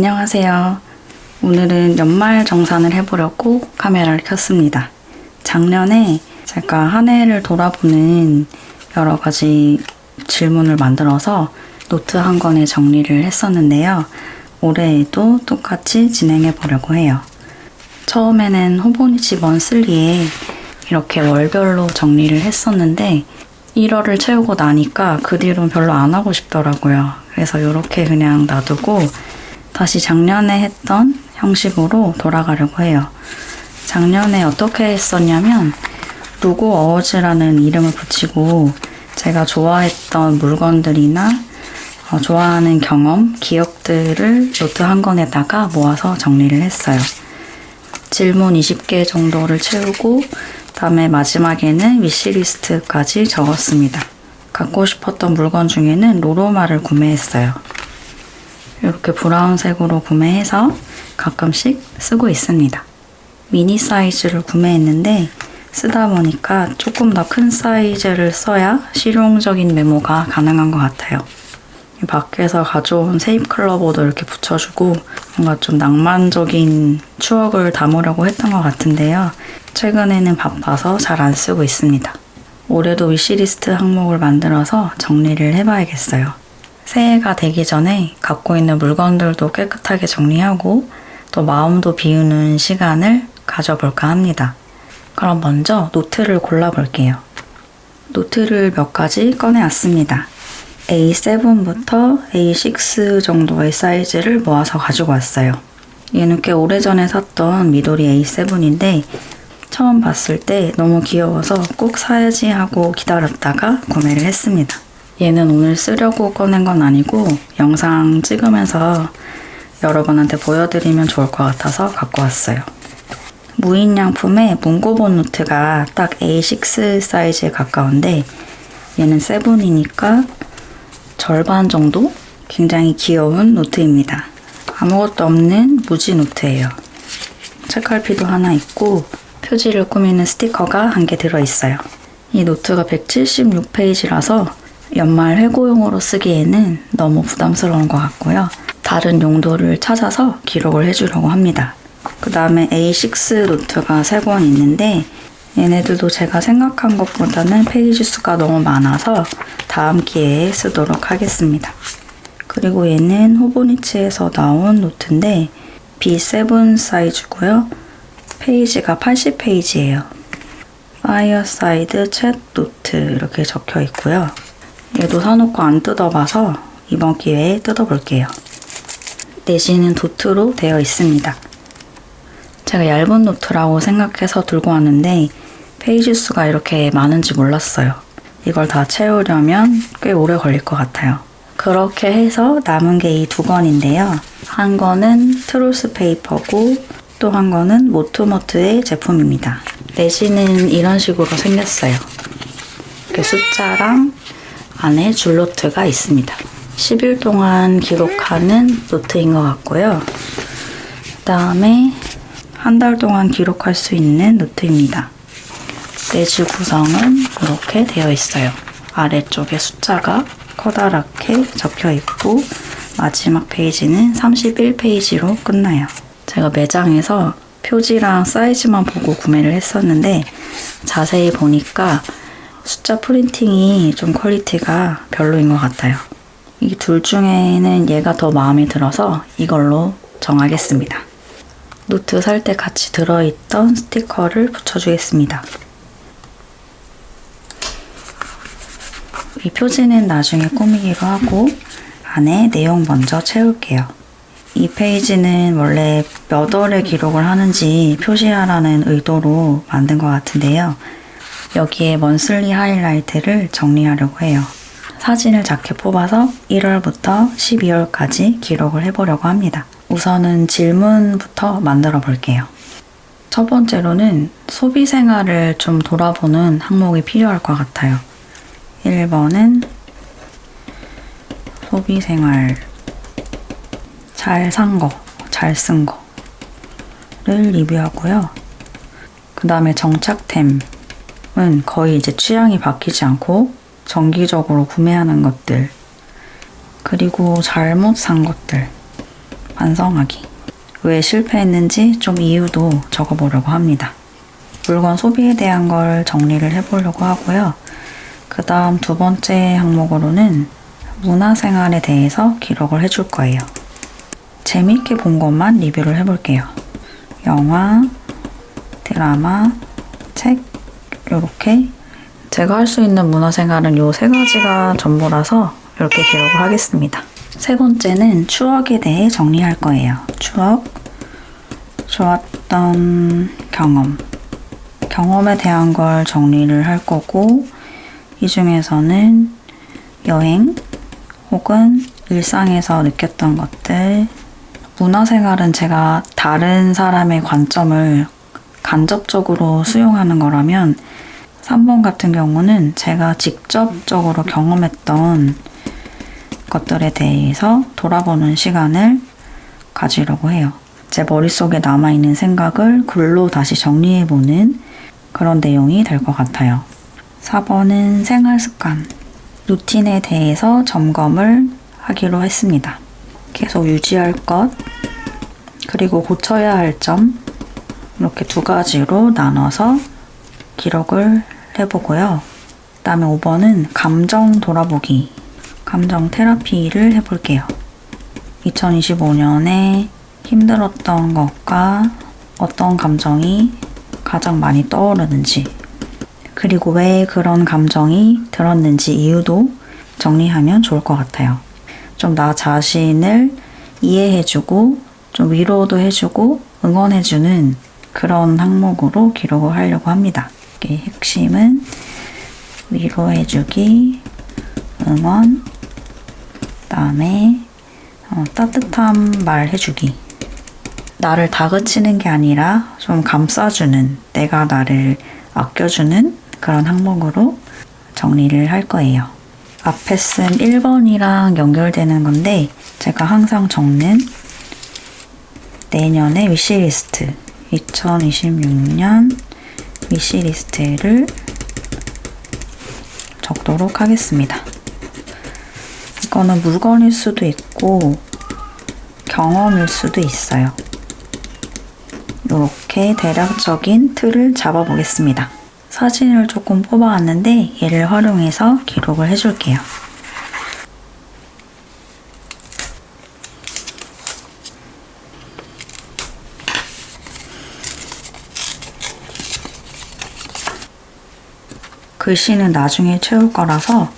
안녕하세요. 오늘은 연말 정산을 해보려고 카메라를 켰습니다. 작년에 제가 한 해를 돌아보는 여러 가지 질문을 만들어서 노트 한 권에 정리를 했었는데요. 올해에도 똑같이 진행해 보려고 해요. 처음에는 호보니치 먼슬리에 이렇게 월별로 정리를 했었는데 1월을 채우고 나니까 그 뒤로는 별로 안 하고 싶더라고요. 그래서 이렇게 그냥 놔두고 다시 작년에 했던 형식으로 돌아가려고 해요. 작년에 어떻게 했었냐면 루고 어워즈라는 이름을 붙이고 제가 좋아했던 물건들이나 좋아하는 경험, 기억들을 노트 한 권에다가 모아서 정리를 했어요. 질문 20개 정도를 채우고 그다음에 마지막에는 위시리스트까지 적었습니다. 갖고 싶었던 물건 중에는 로로마를 구매했어요. 이렇게 브라운색으로 구매해서 가끔씩 쓰고 있습니다. 미니 사이즈를 구매했는데 쓰다 보니까 조금 더 큰 사이즈를 써야 실용적인 메모가 가능한 것 같아요. 밖에서 가져온 세잎클럽보도 이렇게 붙여주고 뭔가 좀 낭만적인 추억을 담으려고 했던 것 같은데요. 최근에는 바빠서 잘 안 쓰고 있습니다. 올해도 위시리스트 항목을 만들어서 정리를 해봐야겠어요. 새해가 되기 전에 갖고 있는 물건들도 깨끗하게 정리하고 또 마음도 비우는 시간을 가져볼까 합니다. 그럼 먼저 노트를 골라볼게요. 노트를 몇 가지 꺼내왔습니다. A7부터 A6 정도의 사이즈를 모아서 가지고 왔어요. 얘는 꽤 오래전에 샀던 미도리 A7인데 처음 봤을 때 너무 귀여워서 꼭 사야지 하고 기다렸다가 구매를 했습니다. 얘는 오늘 쓰려고 꺼낸 건 아니고 영상 찍으면서 여러분한테 보여드리면 좋을 것 같아서 갖고 왔어요. 무인양품의 문고본 노트가 딱 A6 사이즈에 가까운데 얘는 7이니까 절반 정도? 굉장히 귀여운 노트입니다. 아무것도 없는 무지 노트예요. 책갈피도 하나 있고 표지를 꾸미는 스티커가 한 개 들어있어요. 이 노트가 176페이지라서 연말 회고용으로 쓰기에는 너무 부담스러운 것 같고요. 다른 용도를 찾아서 기록을 해주려고 합니다. 그 다음에 A6 노트가 3권 있는데 얘네들도 제가 생각한 것보다는 페이지 수가 너무 많아서 다음 기회에 쓰도록 하겠습니다. 그리고 얘는 호보니치에서 나온 노트인데 B7 사이즈고요. 페이지가 80페이지예요. 파이어사이드 챗 노트 이렇게 적혀 있고요. 얘도 사놓고 안 뜯어봐서 이번 기회에 뜯어볼게요. 내지는 도트로 되어 있습니다. 제가 얇은 노트라고 생각해서 들고 왔는데 페이지 수가 이렇게 많은지 몰랐어요. 이걸 다 채우려면 꽤 오래 걸릴 것 같아요. 그렇게 해서 남은 게 이 2권인데요. 한 권은 트루스 페이퍼고 또 한 권은 모트모트의 제품입니다. 내지는 이런 식으로 생겼어요. 이렇게 숫자랑 안에 줄노트가 있습니다. 10일 동안 기록하는 노트인 것 같고요. 그 다음에 한 달 동안 기록할 수 있는 노트입니다. 내지 구성은 이렇게 되어 있어요. 아래쪽에 숫자가 커다랗게 적혀 있고 마지막 페이지는 31페이지로 끝나요. 제가 매장에서 표지랑 사이즈만 보고 구매를 했었는데 자세히 보니까 숫자 프린팅이 좀 퀄리티가 별로인 것 같아요. 이 둘 중에는 얘가 더 마음에 들어서 이걸로 정하겠습니다. 노트 살 때 같이 들어있던 스티커를 붙여주겠습니다. 이 표지는 나중에 꾸미기로 하고 안에 내용 먼저 채울게요. 이 페이지는 원래 몇 월에 기록을 하는지 표시하라는 의도로 만든 것 같은데요. 여기에 먼슬리 하이라이트를 정리하려고 해요. 사진을 작게 뽑아서 1월부터 12월까지 기록을 해보려고 합니다. 우선은 질문부터 만들어 볼게요. 첫 번째로는 소비 생활을 좀 돌아보는 항목이 필요할 것 같아요. 1번은 소비 생활 잘 산 거, 잘 쓴 거를 리뷰하고요. 그 다음에 정착템은 거의 이제 취향이 바뀌지 않고 정기적으로 구매하는 것들, 그리고 잘못 산 것들, 반성하기. 왜 실패했는지 좀 이유도 적어보려고 합니다. 물건 소비에 대한 걸 정리를 해보려고 하고요. 그 다음 두 번째 항목으로는 문화생활에 대해서 기록을 해줄 거예요. 재미있게 본 것만 리뷰를 해볼게요. 영화, 드라마, 책, 이렇게 제가 할 수 있는 문화생활은 요 세 가지가 전부라서 이렇게 기록을 하겠습니다. 세 번째는 추억에 대해 정리할 거예요. 추억, 좋았던 경험, 경험에 대한 걸 정리를 할 거고, 이 중에서는 여행 혹은 일상에서 느꼈던 것들, 문화생활은 제가 다른 사람의 관점을 간접적으로 수용하는 거라면 3번 같은 경우는 제가 직접적으로 경험했던 것들에 대해서 돌아보는 시간을 가지려고 해요. 제 머릿속에 남아있는 생각을 글로 다시 정리해보는 그런 내용이 될 것 같아요. 4번은 생활습관, 루틴에 대해서 점검을 하기로 했습니다. 계속 유지할 것, 그리고 고쳐야 할 점, 이렇게 두 가지로 나눠서 기록을 해보고요. 그 다음에 5번은 감정 돌아보기, 감정 테라피를 해볼게요. 2025년에 힘들었던 것과 어떤 감정이 가장 많이 떠오르는지, 그리고 왜 그런 감정이 들었는지 이유도 정리하면 좋을 것 같아요. 좀 나 자신을 이해해주고 좀 위로도 해주고 응원해주는 그런 항목으로 기록을 하려고 합니다. 핵심은 위로해주기, 응원, 그다음에 따뜻한 말 해주기. 나를 다그치는 게 아니라 좀 감싸주는, 내가 나를 아껴주는 그런 항목으로 정리를 할 거예요. 앞에 쓴 1번이랑 연결되는 건데 제가 항상 적는 내년의 위시리스트, 2026년 위시리스트를 적도록 하겠습니다. 이거는 물건일 수도 있고 경험일 수도 있어요. 이렇게 대략적인 틀을 잡아보겠습니다. 사진을 조금 뽑아왔는데 얘를 활용해서 기록을 해줄게요. 글씨는 나중에 채울 거라서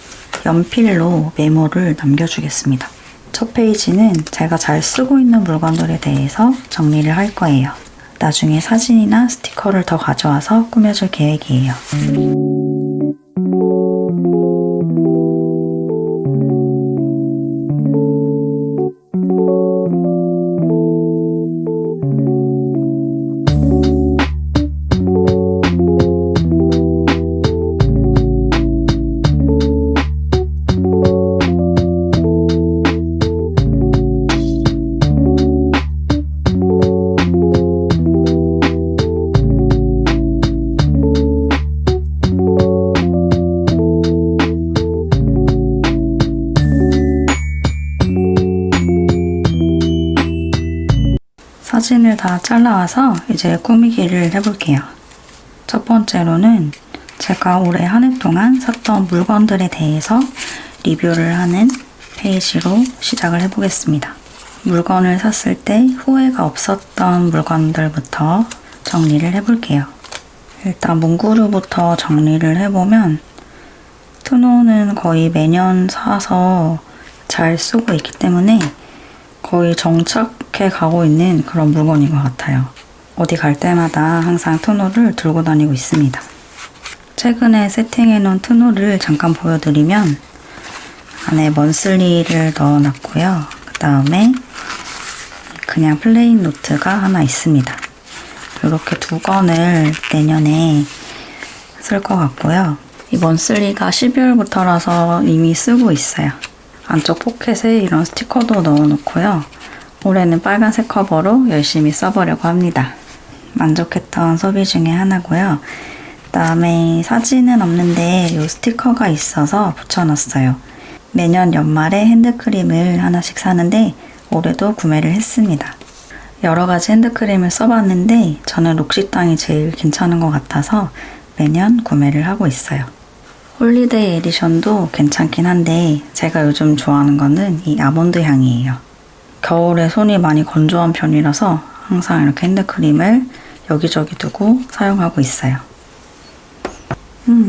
연필로 메모를 남겨주겠습니다. 첫 페이지는 제가 잘 쓰고 있는 물건들에 대해서 정리를 할 거예요. 나중에 사진이나 스티커를 더 가져와서 꾸며줄 계획이에요. 사진을 다 잘라와서 이제 꾸미기를 해볼게요. 첫 번째로는 제가 올해 한 해 동안 샀던 물건들에 대해서 리뷰를 하는 페이지로 시작을 해보겠습니다. 물건을 샀을 때 후회가 없었던 물건들부터 정리를 해볼게요. 일단 문구류부터 정리를 해보면 트노는 거의 매년 사서 잘 쓰고 있기 때문에 거의 정착해 가고 있는 그런 물건인 것 같아요. 어디 갈 때마다 항상 트노를 들고 다니고 있습니다. 최근에 세팅해 놓은 트노를 잠깐 보여드리면 안에 먼슬리를 넣어놨고요. 그 다음에 그냥 플레인 노트가 하나 있습니다. 이렇게 두 권을 내년에 쓸 것 같고요. 이 먼슬리가 12월부터라서 이미 쓰고 있어요. 안쪽 포켓에 이런 스티커도 넣어놓고요. 올해는 빨간색 커버로 열심히 써보려고 합니다. 만족했던 소비 중에 하나고요. 그 다음에 사진은 없는데 이 스티커가 있어서 붙여놨어요. 매년 연말에 핸드크림을 하나씩 사는데 올해도 구매를 했습니다. 여러 가지 핸드크림을 써봤는데 저는 록시땅이 제일 괜찮은 것 같아서 매년 구매를 하고 있어요. 홀리데이 에디션도 괜찮긴 한데 제가 요즘 좋아하는 거는 이 아몬드 향이에요. 겨울에 손이 많이 건조한 편이라서 항상 이렇게 핸드크림을 여기저기 두고 사용하고 있어요.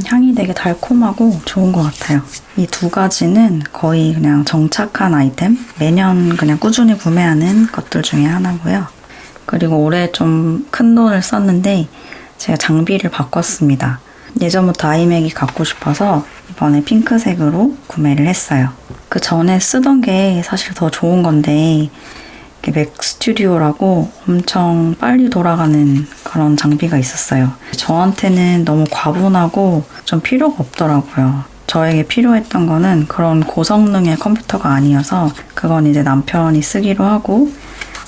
향이 되게 달콤하고 좋은 것 같아요. 이 두 가지는 거의 그냥 정착한 아이템, 매년 그냥 꾸준히 구매하는 것들 중에 하나고요. 그리고 올해 좀 큰 돈을 썼는데 제가 장비를 바꿨습니다. 예전부터 아이맥이 갖고 싶어서 이번에 핑크색으로 구매를 했어요. 그 전에 쓰던 게 사실 더 좋은 건데 맥 스튜디오라고 엄청 빨리 돌아가는 그런 장비가 있었어요. 저한테는 너무 과분하고 좀 필요가 없더라고요. 저에게 필요했던 거는 그런 고성능의 컴퓨터가 아니어서 그건 이제 남편이 쓰기로 하고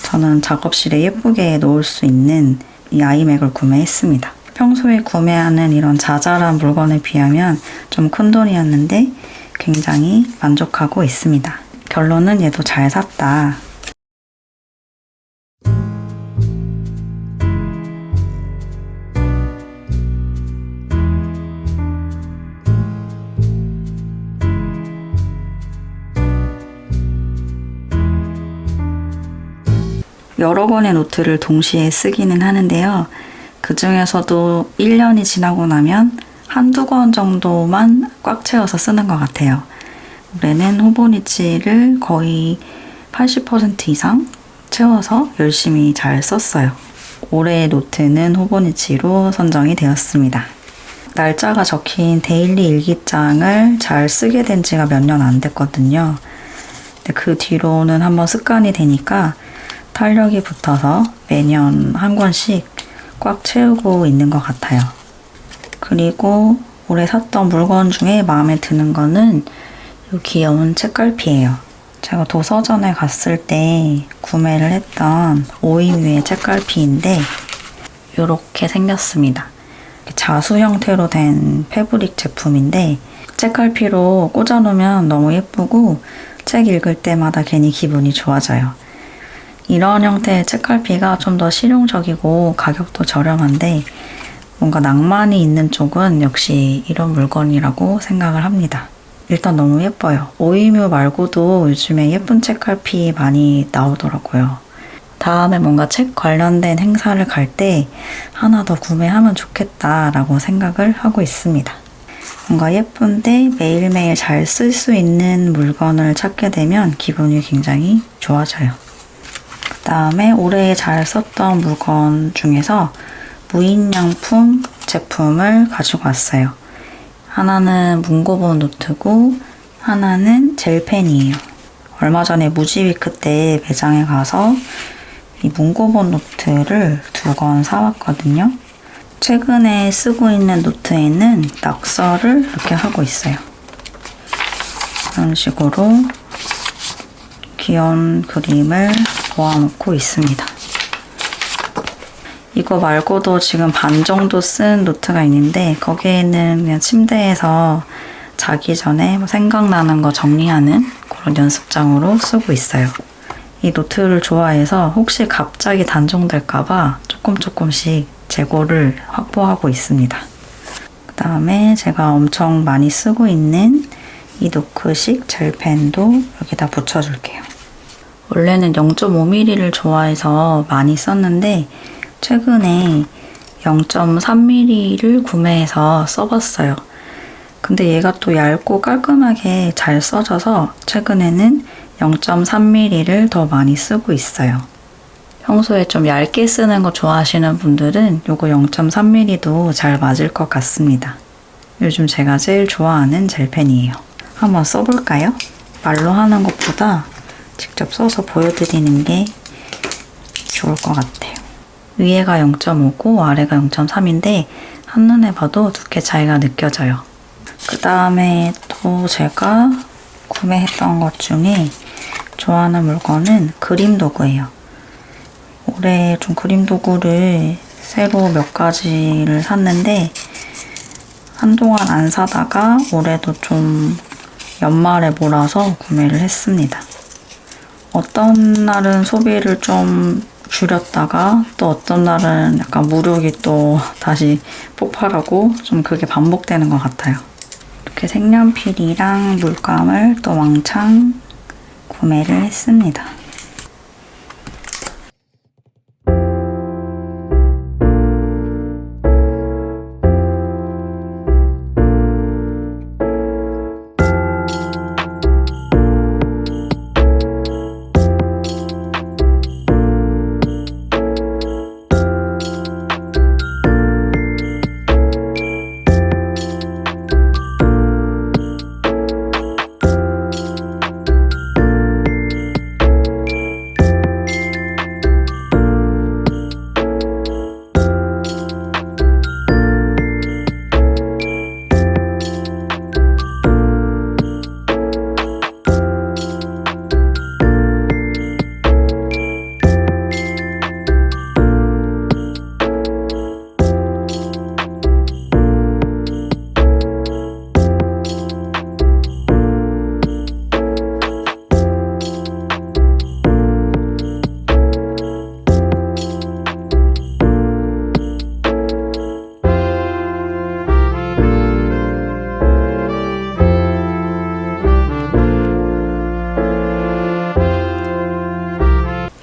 저는 작업실에 예쁘게 놓을 수 있는 이 아이맥을 구매했습니다. 평소에 구매하는 이런 자잘한 물건에 비하면 좀 큰돈이었는데 굉장히 만족하고 있습니다. 결론은 얘도 잘 샀다. 여러 권의 노트를 동시에 쓰기는 하는데요. 그 중에서도 1년이 지나고 나면 한두 권 정도만 꽉 채워서 쓰는 것 같아요. 올해는 호보니치를 거의 80% 이상 채워서 열심히 잘 썼어요. 올해의 노트는 호보니치로 선정이 되었습니다. 날짜가 적힌 데일리 일기장을 잘 쓰게 된 지가 몇 년 안 됐거든요. 근데 그 뒤로는 한번 습관이 되니까 탄력이 붙어서 매년 한 권씩 꽉 채우고 있는 것 같아요. 그리고 올해 샀던 물건 중에 마음에 드는 거는 이 귀여운 책갈피예요. 제가 도서전에 갔을 때 구매를 했던 오이뮤의 책갈피인데 이렇게 생겼습니다. 자수 형태로 된 패브릭 제품인데 책갈피로 꽂아놓으면 너무 예쁘고 책 읽을 때마다 괜히 기분이 좋아져요. 이런 형태의 책갈피가 좀 더 실용적이고 가격도 저렴한데 뭔가 낭만이 있는 쪽은 역시 이런 물건이라고 생각을 합니다. 일단 너무 예뻐요. 오이뮤 말고도 요즘에 예쁜 책갈피 많이 나오더라고요. 다음에 뭔가 책 관련된 행사를 갈 때 하나 더 구매하면 좋겠다라고 생각을 하고 있습니다. 뭔가 예쁜데 매일매일 잘 쓸 수 있는 물건을 찾게 되면 기분이 굉장히 좋아져요. 그 다음에 올해 잘 썼던 물건 중에서 무인양품 제품을 가지고 왔어요. 하나는 문고본 노트고 하나는 젤펜이에요. 얼마 전에 무지위크 때 매장에 가서 이 문고본 노트를 2권 사왔거든요. 최근에 쓰고 있는 노트에는 낙서를 이렇게 하고 있어요. 이런 식으로 귀여운 그림을 모아놓고 있습니다. 이거 말고도 지금 반 정도 쓴 노트가 있는데 거기에는 그냥 침대에서 자기 전에 생각나는 거 정리하는 그런 연습장으로 쓰고 있어요. 이 노트를 좋아해서 혹시 갑자기 단종될까봐 조금씩 재고를 확보하고 있습니다. 그 다음에 제가 엄청 많이 쓰고 있는 이 노크식 젤펜도 여기다 붙여줄게요. 원래는 0.5mm를 좋아해서 많이 썼는데 최근에 0.3mm를 구매해서 써봤어요. 근데 얘가 또 얇고 깔끔하게 잘 써져서 최근에는 0.3mm를 더 많이 쓰고 있어요. 평소에 좀 얇게 쓰는 거 좋아하시는 분들은 요거 0.3mm도 잘 맞을 것 같습니다. 요즘 제가 제일 좋아하는 젤펜이에요. 한번 써볼까요? 말로 하는 것보다 직접 써서 보여드리는 게 좋을 것 같아요. 위에가 0.5고 아래가 0.3인데 한눈에 봐도 두께 차이가 느껴져요. 그 다음에 또 제가 구매했던 것 중에 좋아하는 물건은 그림 도구예요. 올해 좀 그림 도구를 새로 몇 가지를 샀는데 한동안 안 사다가 올해도 좀 연말에 몰아서 구매를 했습니다. 어떤 날은 소비를 좀 줄였다가 또 어떤 날은 약간 무력이 또 다시 폭발하고 좀 그게 반복되는 것 같아요. 이렇게 색연필이랑 물감을 또 왕창 구매를 했습니다.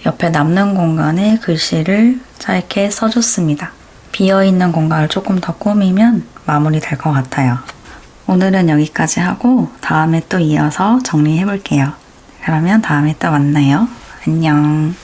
옆에 남는 공간에 글씨를 짧게 써줬습니다. 비어있는 공간을 조금 더 꾸미면 마무리 될 것 같아요. 오늘은 여기까지 하고 다음에 또 이어서 정리해 볼게요. 그러면 다음에 또 만나요. 안녕.